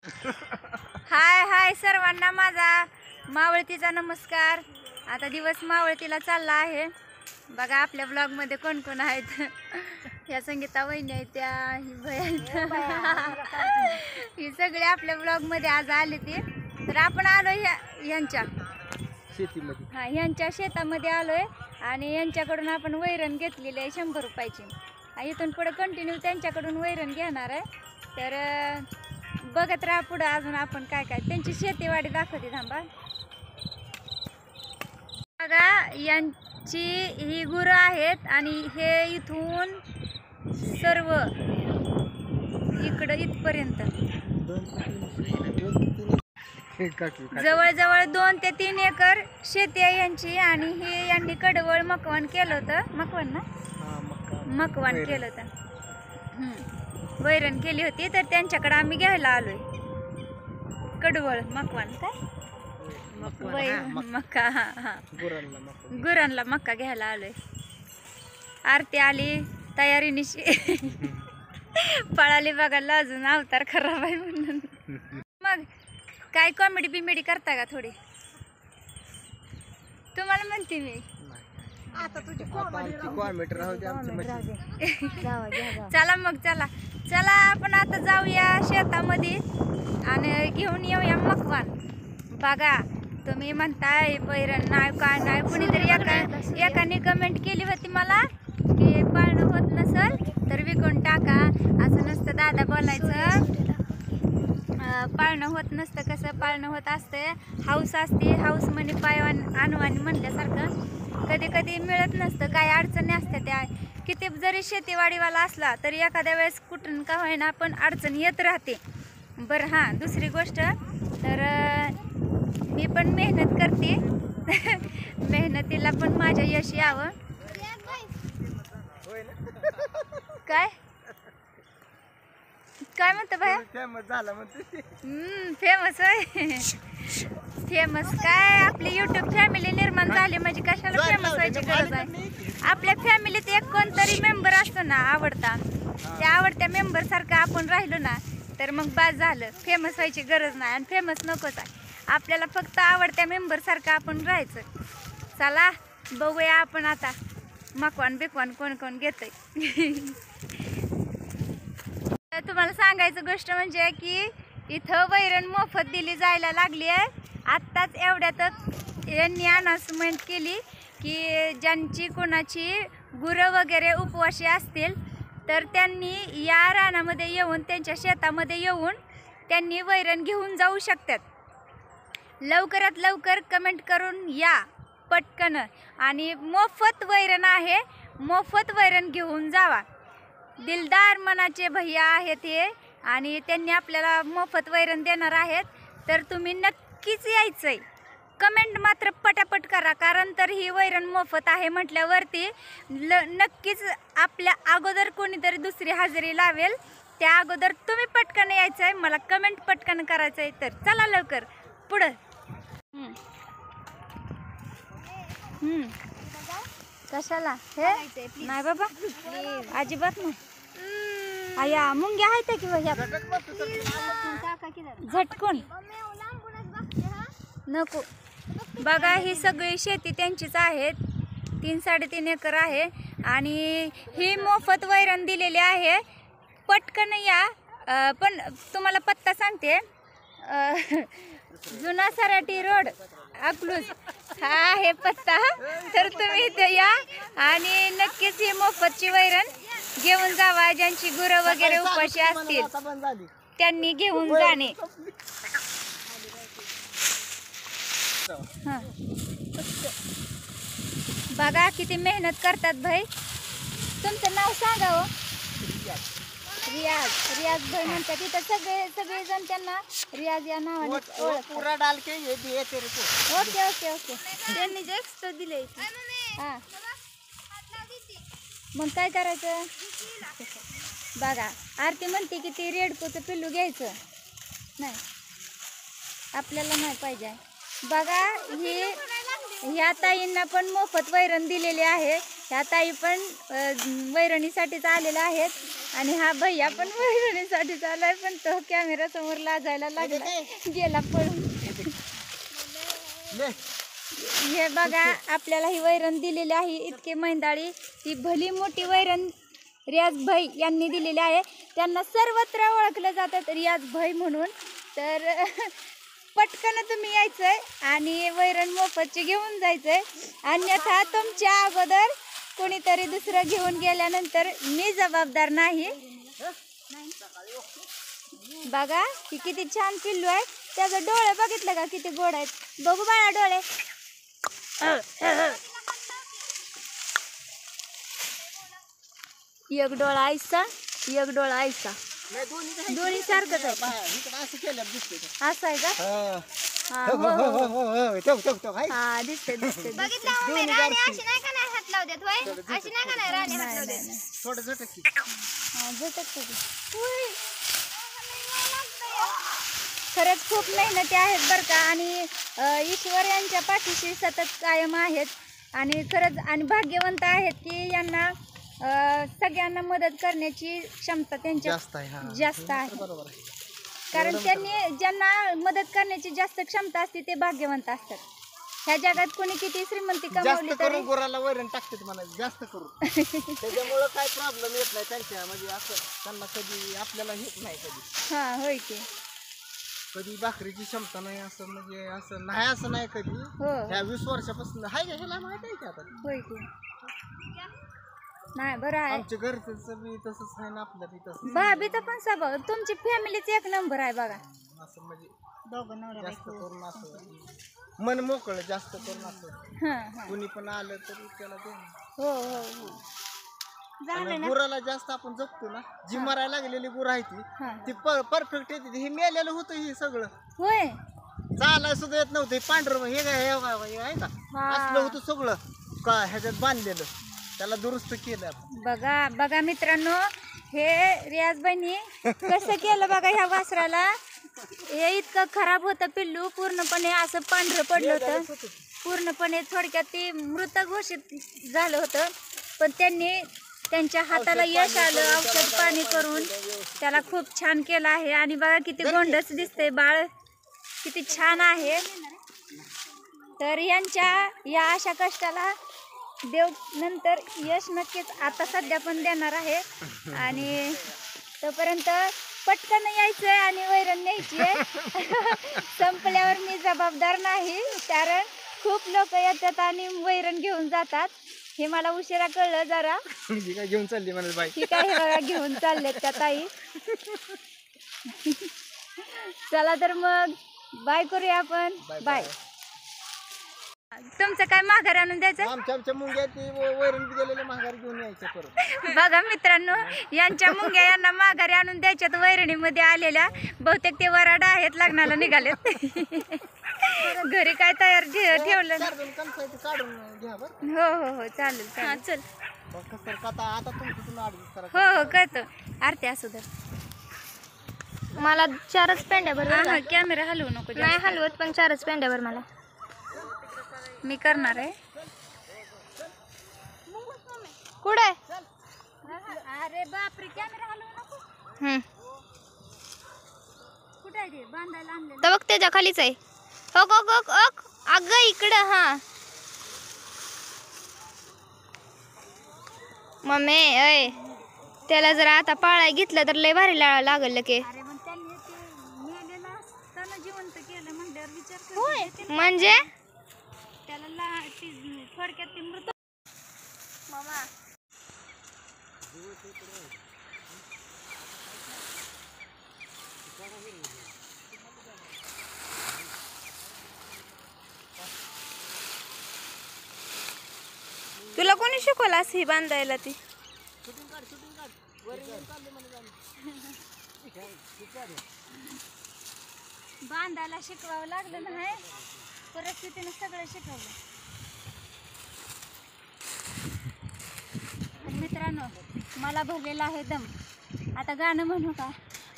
हाय हाय सर्वांना माझा मावळतीचा नमस्कार। आता दिवस मावळतीला चालला आहे। बघा आपल्या ब्लॉग मध्ये कोण कोण आहेत। या संगीता वहिनी आहेत, त्या ही भय ही सगळे आपल्या ब्लॉग मध्ये आज आले ते। तर आपण आलोय यांच्या शेतीमध्ये, हा यांच्या शेतामध्ये आलोय आणि यांच्याकडून आपण वैरण घेतलेली आहे 100 रुपयाची। इथून पुढे कंटिन्यू त्यांच्याकडून वैरण घेणार आहे। तर बघत राहा पुढे अजून आपण काय काय त्यांची शेतीवाडी दाखवते। थांबा बघा यांची ही गुरं आहेत आणि हे इथून सर्व इकडं इथपर्यंत जवळजवळ 2 ते 3 एकर शेती आहे यांची। आणि हे यांनी कडवळ मकवान केलं होतं, मकवान ना मकवान केलं होतं, वैरण केली होती। तर त्यांच्याकडे आम्ही घ्यायला आलोय कडवळ मकवान काय मक्का, हा गुरांना मक्का घ्यायला आलोय। आरती आली तयारीनिशी पळाली बघायला, अजून अवतार खराब आहे म्हणून। मग काय कॉमेडी बिमेडी करता का थोडी? तुम्हाला म्हणते मी आता तुझी कॉमेडी राहू दे आमची। चला मग चला चला आपण आता जाऊया शेतामध्ये आणि घेऊन येऊया मकवान। बघा तुम्ही म्हणताय वैरण नाही काय नाही, कुणीतरी एकाने कमेंट केली होती मला की पाळणं होत नसल तर विकून टाका। असं नसतं दादा बोलायचं, पाळणं होत नसतं, कसं पाळणं होत असतं, हाऊस असते, हाऊस म्हणे पायवान आणवानी म्हणल्यासारखं। कधी कधी मिळत नसतं, काही अडचणी असतात त्या। किती जरी शेतीवाडीवाला असला तरी एखाद्या वेळेस कुठून का होईना पण अडचण येत राहते। बरं हां, दुसरी गोष्ट तर मी पण मेहनत करते मेहनतीला पण माझ्या यश यावं। काय काय म्हणतो भाई? फेमस झाला म्हणते। फेमस होय, फेमस काय आपली युट्यूब फॅमिली निर्माण झाली म्हणजे कशाला फेमस व्हायची गरज आहे? आपल्या फॅमिलीत एक कोणतरी मेंबर असतो ना आवडता, त्या आवडत्या मेंबर सारखं आपण राहिलो ना तर मग बास झालं, फेमस व्हायची गरज नाही आणि फेमस नकोच आहे आपल्याला, फक्त आवडत्या मेंबर सारखं आपण राहायचं। चला बघूया आपण आता मकवान बिकवान कोण कोण घेतंय। तुम्हाला सांगायचं गोष्ट म्हणजे की इथं वैरण मोफत दिली जायला लागली आहे। आत्ताच एवढ्यातच यांनी अनाउन्समेंट केली की ज्यांची कोणाची गुरं वगैरे उपवाशी असतील तर त्यांनी या रानामध्ये येऊन, त्यांच्या शेतामध्ये येऊन त्यांनी वैरण घेऊन जाऊ शकतात। लवकरात लवकर कमेंट करून या पटकन, आणि मोफत वैरण आहे, मोफत वैरण घेऊन जावा। दिलदार मनाचे भैया आहेत हे आणि त्यांनी आपल्याला मोफत वैरण देणार आहेत। तर तुम्ही नक्कीच यायचंय, कमेंट मात्र पटापट करा, कारण तर ही वैरण मोफत आहे म्हटल्यावरती नक्कीच आपल्या अगोदर कोणीतरी दुसरी हजेरी लावेल, त्या अगोदर तुम्ही पटकन यायचंय, मला कमेंट पटकन करायचंय। तर चला लवकर पुढं। कशाला हे नाही बाबा, अजिबात नाही। आया मुंग्या आहेत की झटकून नको। बघा ही सगळी शेती त्यांचीच आहेत, 3-3.5 एकर आहे आणि ही मोफत वैरण दिलेली आहे। पटकन या। पण तुम्हाला पत्ता सांगते, जुना सराटी रोड अकलूज हा आहे पत्ता। तर तुम्ही इथे या आणि नक्कीच ही मोफतची वैरण घेऊन जावा। ज्यांची गुरं वगैरे उपाशी असतील त्यांनी घेऊन जाणे। बघा किती मेहनत करतात भाई। तुमचं नाव सांगा हो? रियाज, रियाज भाई म्हणतात। तिथं सगळेजण त्यांना रियाज या नावाने ओळखतात। ओके ओके ओके, त्यांनी जे एक्स्ट्रा दिले हा, मग काय करायचं? बघा आरती म्हणते की ती रेडकोचं पिल्लू घ्यायचं नाही, आपल्याला नाही पाहिजे। बघा ही ह्या ताईंना पण मोफत वैरण दिलेली आहे। ह्या ताई पण वैरणीसाठीच आलेल्या आहेत आणि हा भैया पण वैरणीसाठीच आलाय, पण तो कॅमेरा समोर लाजायला लागला, गेला पळून. हे बघा आपल्याला ही वैरण दिलेली आहे, इतके मैंदाळी, ती भली मोठी वैरण रियाज भाई यांनी दिलेली आहे. त्यांना सर्वत्र ओळखलं जातात रियाज भाई म्हणून. तर पटकन तुम्ही यायचंय आणि वैरण मोफतची घेऊन जायचंय, अन्यथा तुमच्या अगोदर कोणीतरी दुसरं घेऊन गेल्यानंतर मी जबाबदार नाही. बघा ही किती छान पिल्लू आहे, त्याचं डोळे बघितलं का किती गोड आहेत. बघू बाळा डोळे. एक डोळा आयसा, एक डोळा आयसा, दोन्ही सारखंच आहे. असं आहे का? हा दिसते दिसते. खरंच खूप मेहनती आहेत बरं का, आणि ईश्वर यांच्या पाठीशी सतत कायम आहेत आणि खरंच आणि भाग्यवंत आहेत की यांना सगळ्यांना मदत करण्याची क्षमता त्यांच्या जास्त आहे. कारण त्यांनी ज्यांना मदत करण्याची जास्त क्षमता असते ते भाग्यवंत असतात. ह्या जगात कोणी किती श्रीमंती कमवली तरी गुराला वैरण टाकतात म्हणा जास्त करून. त्याच्यामुळे काय प्रॉब्लेम येत नाही त्यांच्या, म्हणजे असं त्यांना कधी आपल्याला हेच नाही कधी. हा होय की कधी भाकरीची क्षमता नाही असं, म्हणजे असं नाही कधी. ह्या 20 वर्षापासून हाय का, ह्याला माहित आहे की आता. होय की नाही बरं आहे. आमच्या घरचं बी तसंच आहे ना, आपलं बी तसंच. भाभीचा पण स्वभाव, तुमची फॅमिलीच एक नंबर आहे बघा. असं म्हणजे जास्त करून असं मन मोकळं जास्त करून असं कुणी पण आलं तरी त्याला दे. हो हो हो गुराला जास्त आपण जपतो ना. जी मरायला लागलेली गुर आहे ती परफेक्ट येते. हे मेलेलं होतं हे सगळं. होय चालाय सुद्धा येत नव्हतं. पांढरं हे काय आहे का असलं होतं सगळं का ह्याच्यात बांधलेलं, त्याला दुरुस्त केलं आपण. बघा बघा मित्रांनो, हे रियाज बहिणी कसं केलं बघा ह्या वासराला. हे इतकं खराब होतं पिल्लू, पूर्णपणे असं पांढरं पडलं होतं, पूर्णपणे थोडक्यात ते मृत घोषित झालं होतं. पण त्यांनी त्यांच्या हाताला यश आलं, औषध पाणी करून त्याला खूप छान केलं आहे. आणि बघा किती गोंडस दिसतंय बाळ, किती छान आहे. तर यांच्या या अशा कष्टाला देव नंतर यश नक्कीच आता सध्या पण देणार आहे. आणि तोपर्यंत पटकन यायचं आहे आणि वैरण न्यायची आहे. संपल्यावर मी जबाबदार नाही, कारण खूप लोक येतात आणि वैरण घेऊन जातात. हे मला उशिरा कळलं जरा. काय घेऊन चालली मला बाई, ठीक आहे बघा घेऊन चाललेत त्या ताई. चला तर मग बाय करूया आपण. बाय. तुमचं काय माघार आणून द्यायचं? आमच्या मुंग्या ती वैरण दिलेले माघार घेऊन यायचं परत. बघा मित्रांनो, यांच्या मुंग्या यांना माघारी आणून द्यायच्यात वैरणीमध्ये आलेल्या. बहुतेक ते वराडा आहेत, लग्नाला निघालेत. घरी काय तयार ठेवलं. हो हो हो चालेल चालेल. चल हो हो करतो. आरती असू दे. मला 4च पेंड्या भर. कॅमेरा हलवू नको. नाही हलवत, पण 4च पेंड्या भर मला. मी करणार आहे. कुठे? अरे बापरे, कॅमेरा हलवू नको. कुठे आहे ते बांधायला आणलेलं? तर बघ त्याच्या खालीच आहे. ओक ओक ओक ओक अगं इकडं. हा मम्मी अय, त्याला जर आता पाळाय घेतलं तर लय भारी लागल की. अरे मग त्यांनी ते मेलेलं असताना जिवंत केलं म्हणल्यावर विचार कर. होय म्हणजे त्याला थोडक्यात ते मृत. मामा तुला कोणी शिकवलं असं ही बांधायला? ती बांधायला शिकवावं लागलं नाही, परिस्थितीने सगळं शिकवलं. मित्रांनो, मला भरलेला आहे दम. आता गाणं म्हणू का?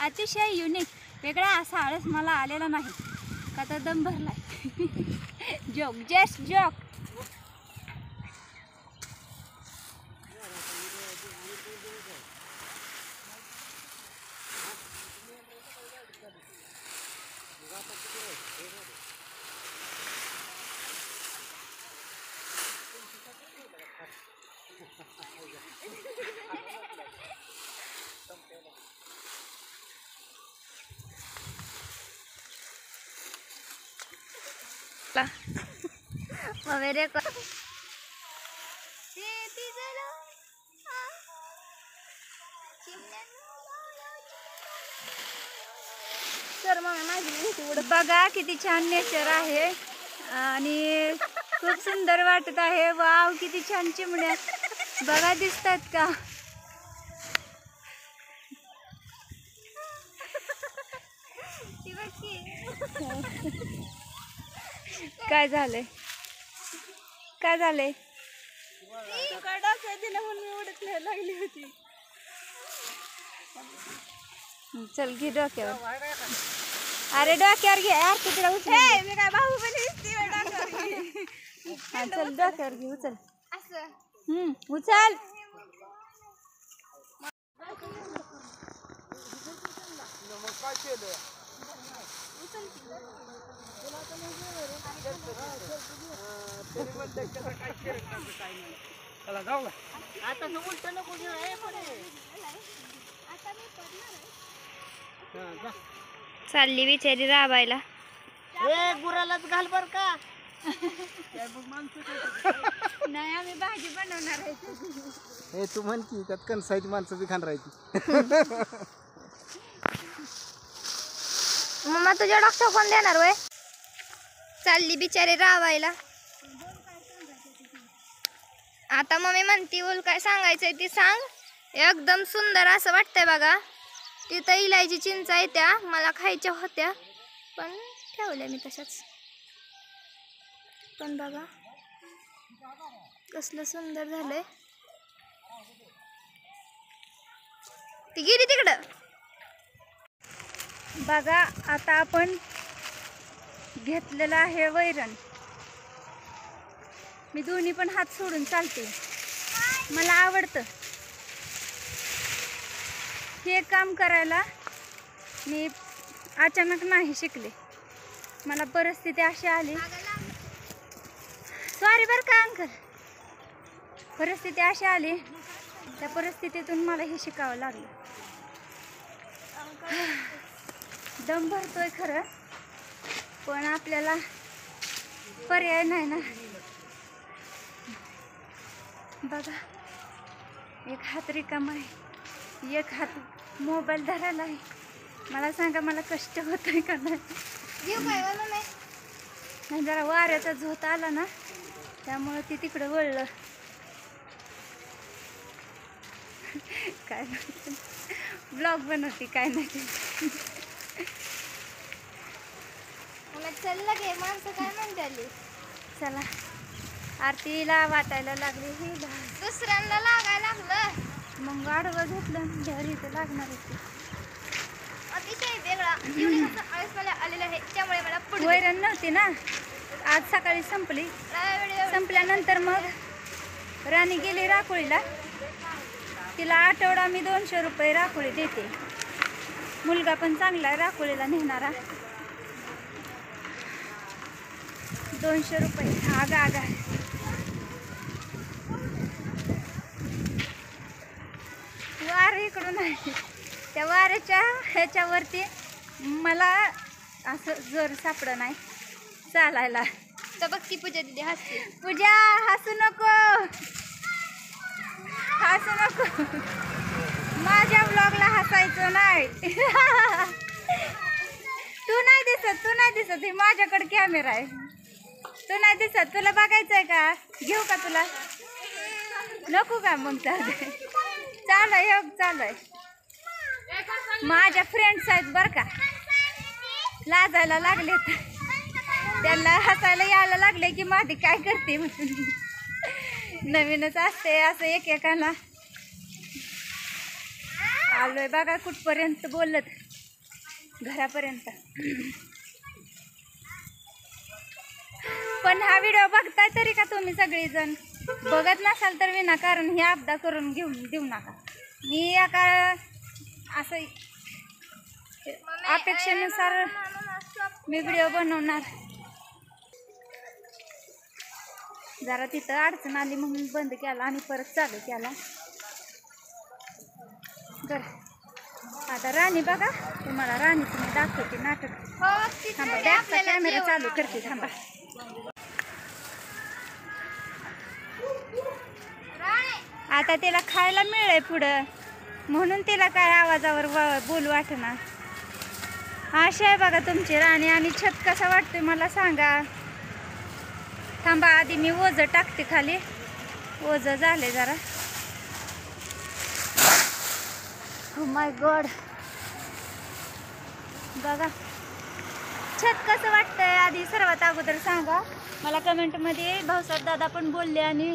अतिशय युनिक वेगळा असा आळस मला आलेला नाही का, तर दम भरलाय. Joke just joke. का मम्मी रेकॉर्ड तर मग माझी बघा किती छान नेचर आहे आणि खूप सुंदर वाटत आहे. वाव किती छान चिमण्या बघा दिसतात का. काय झालंय काय झालंय लागली होती. चल घे डोक्यावर. अरे डोक्यावर घे यार तिकडे उचल. मी काय बाहुबली हा, चल डोक्यावर घे उचल. असं उचल. आता उलट नको घेऊ, हे पुढे. जा. चालली बिचारी राबायला. ए गुरालाच घाल बर का. नाही आम्ही भाजी बनवणार आहे. हे तू म्हण की त्यात कणसाची माणसं बी खाण राहायची. मम्मा तुझ्या डॉक्टर कोण देणार वय. चालली बिचारी राबायला. आता मम्मी म्हणती बोल काय सांगायचंय ती सांग. एकदम सुंदर असं वाटतंय बघा. तिथं इलायची चिंचा येत्या मला खायच्या होत्या पण ठेवल्या मी तशाच. पण बघा कसलं सुंदर झालंय. ती गेली तिकडं. बघा आता आपण घेतलेलं आहे वैरण. मी दोन्ही पण हात सोडून चालते. मला आवडतं हे काम करायला. मी अचानक नाही शिकले. मला परिस्थिती अशी आली. सॉरी बरं का अंकल. परिस्थिती अशी आली त्या परिस्थितीतून मला हे शिकावं लागलं. दम भरतोय खरं पण आपल्याला पर्याय नाही ना. बघा एक हात रिकामा आहे एक हात मोबाईल धरायला आहे. मला सांगा मला कष्ट होतोय का नाही. नाही जरा वाऱ्याचा झोत आला ना त्यामुळं ती तिकडं वळलं. काय ब्लॉग बनवते काय नाही. चल गे माणसं काय म्हणते. चला आरतीला वाटायला लागली ही दुसऱ्यांना लागायला लागलं. मग आडवं घेतलं घरी तर लागणार होती. अतिशय वेगळा एवढी कसं आळस मला आलेलं आहे त्यामुळे मला पुढे वैरण नव्हती ना आज सकाळी संपली. संपल्यानंतर मग राणी गेली राखोळीला. तिला आठवडा मी 200 रुपये राखोळी देते. मुलगा पण चांगला आहे राखोळीला नेणारा. 200 रुपये. आगा आगा वार इकडून आहे. त्या वाऱ्याच्या ह्याच्यावरती मला असं जोर सापडं नाही चालायला. तर बघ ती पूजा दिदी हसते. पूजा हसू नको हसू नको. माझ्या ब्लॉगला हसायचं नाही. तू नाही दिसत हे माझ्याकडे कॅमेरा आहे. तू नाही दिसत. तुला बघायचंय का घेऊ का तुला नको का मग चालू आहे चालू आहे. माझ्या फ्रेंड्स आहेत बरं का लाजायला लागले त्यांना हसायला यायला लागले की माझी काय करते म्हणून. नवीनच असते असं एकेकाला. आलोय बघा कुठपर्यंत बोलत घरापर्यंत. पण हा व्हिडिओ बघताय तरी का तुम्ही सगळेजण. बघत नसाल तर विनाकारण ही अपदा करून देऊ नका. मी एका असं अपेक्षेनुसार मी व्हिडिओ बनवणार. जरा तिथं अडचण आली म्हणून बंद केला आणि परत चालू केला. बरं आता राणी बघा तुम्हाला राणी तुम्ही दाखवते नाटक. थांबा बॅगचा कॅमेरा चालू करते थांबा. आता तिला खायला मिळेल पुढं, म्हणून तिला काय आवाजावर बोलू वाटना. अशी आहे बघा तुमची राणी. आणि छत कसा वाटतोय मला सांगा. थांबा आधी मी ओझं टाकते खाली, ओझं झाले जरा. ओ माय गॉड, बघा छत कसं वाटतंय आधी सर्वात अगोदर सांगा मला कमेंटमध्ये. भाऊसाहेब दादा पण बोलले आणि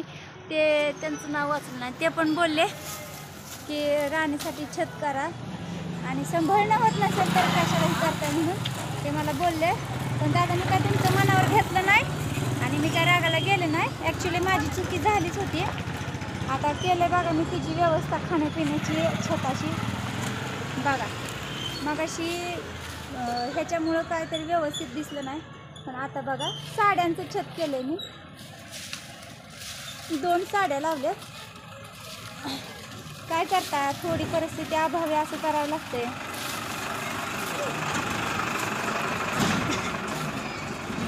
ते त्यांचं नाव वाचलं नाही, ते पण बोलले की राणीसाठी छत करा आणि सांभाळणं होत नसेल तर कशाला करताय म्हणून ते मला बोलले. पण दादा मी काय तुमचं मनावर घेतलं नाही आणि मी काय रागाला गेले नाही. ॲक्च्युली माझी चुकी झालीच होती. आता केलं बघा मी तिची व्यवस्था खाण्यापिण्याची छताची बघा. मग अशी ह्याच्यामुळं काहीतरी व्यवस्थित दिसलं नाही. पण आता बघा साड्यांचं छत केलं मी, 2 साड्या लावल्यात. काय करता, थोडी परिस्थिती अभावी असं करावं लागते.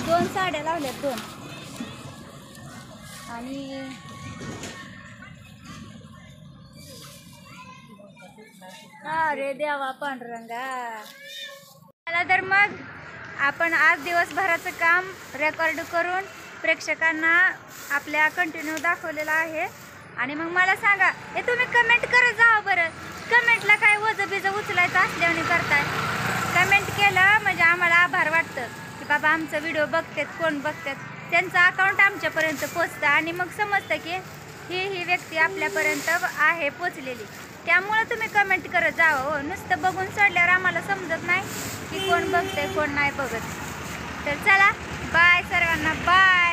दोन साड्या लावल्यात 2. आणि अरे देवा पांडुरंगा. मला तर मग आपण आज दिवसभराचं काम रेकॉर्ड करून प्रेक्षकांना आपल्या कंटिन्यू दाखवलेलं आहे. आणि मग मला सांगा, हे तुम्ही कमेंट करत जावा बरं. कमेंटला काय वजं बिजं उचलायचं असल्याने करताय. कमेंट केलं म्हणजे आम्हाला आभार वाटतं की बाबा आमचा व्हिडिओ बघतात, कोण बघतात, त्यांचं अकाउंट आमच्यापर्यंत पोचतं आणि मग समजतं की ही व्यक्ती आपल्यापर्यंत आहे पोचलेली. त्यामुळं तुम्ही कमेंट करत जावं हो. नुसतं बघून सोडल्यावर आम्हाला समजत नाही की कोण बघतंय कोण नाही बघत. तर चला बाय सर्वांना, बाय.